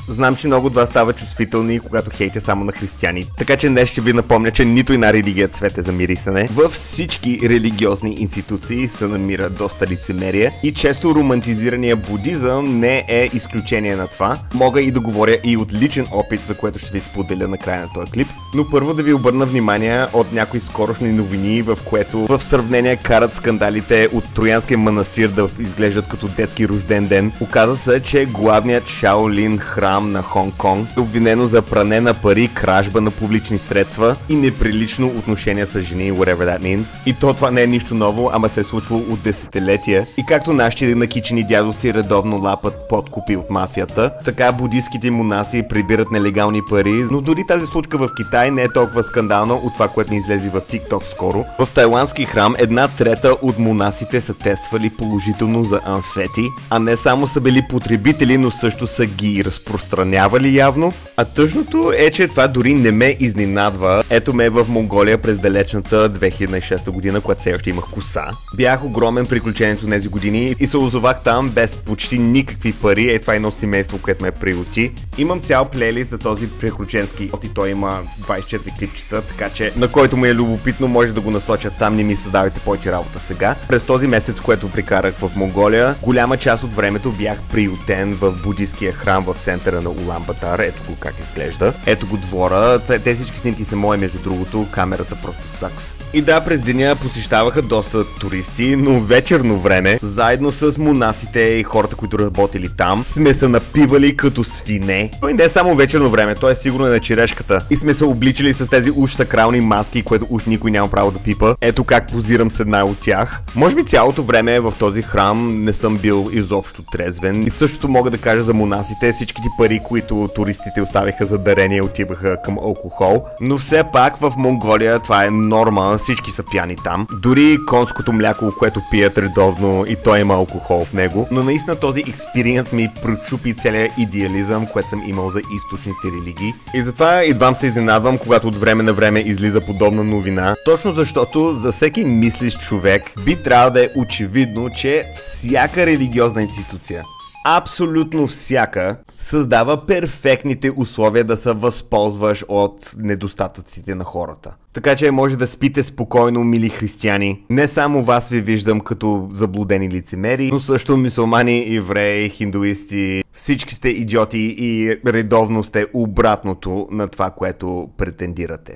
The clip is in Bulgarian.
Знам, че много от вас стават чувствителни, когато хейтя само на християни. Така че днес ще ви напомня, че нито една религия цвет е за мирисане. Във всички религиозни институции се намира доста лицемерие и често романтизирания будизъм не е изключение на това. Мога и да говоря и от личен опит, за което ще ви споделя на края на този клип. Но първо да ви обърна внимание от някои скорошни новини, в което в сравнение карат скандалите от Троянския манастир да изглеждат като детски рожден ден. Оказа се, че главният Шаолин храм на Хонг-Конг е обвинено за пране на пари, кражба на публични средства и неприлично отношение с жени, whatever that means. И това не е нищо ново, ама се е случвало от десетилетия. И както нашите накичени дядовци редовно лапат подкупи от мафията, така буддийските монаси прибират нелегални пари, но дори тази случка в Китай не е толкова скандална от това, което ни излезе в TikTok скоро. В тайландски храм 1/3 от монасите са тествали положително за амфети, а не само са били потребители, но също са ги разпространявали явно. А тъжното е, че това дори не ме изненадва. Ето ме в Монголия през далечната 2006 година, когато все още имах коса. Бях огромен приключението тези години и се озовах там без почти никакви пари. Това е едно семейство, което ме приюти. Имам цял плейлист за този приключенски опит. Той има 24 клипчета, така че на който му е любопитно, може да го насочат там, не ми създавайте повече работа сега. През този месец, което прикарах в Монголия, голяма част от времето бях приютен в буддийския храм в центъра на Улан Батар. Ето го как изглежда. Ето го двора. Те всички снимки са мои, между другото. Камерата просто сакс. И да, през деня посещаваха доста туристи, но вечерно време, заедно с монасите и хората, които работили там, сме се напивали като свине. И не е само вечерно време, то е сигурно на черешката. И сме се обличали с тези уж сакрални маски, което уж никой няма право да пипа. Ето как позирам с една от тях. Може би цялото време в този храм не съм бил изобщо трезвен. И същото мога да кажа за монасите. Всичките пари, които туристите оставиха за дарение, отиваха към алкохол. Но все пак в Монголия това е норма, всички са пияни там. Дори конското мляко, което пият редовно, и той има алкохол в него. Но наистина този експириенс ми прочупи целият идеализъм, което съм имал за източните религии. И затова едвам се изненадвам, когато от време на време излиза подобна новина. Точно защото за всеки мислещ човек би трябвало да е очевидно, че всяка религиозна институция, абсолютно всяка, създава перфектните условия да се възползваш от недостатъците на хората. Така че може да спите спокойно, мили християни. Не само вас ви виждам като заблудени лицемери, но също мюсюлмани, евреи, хиндуисти. Всички сте идиоти и редовно сте обратното на това, което претендирате.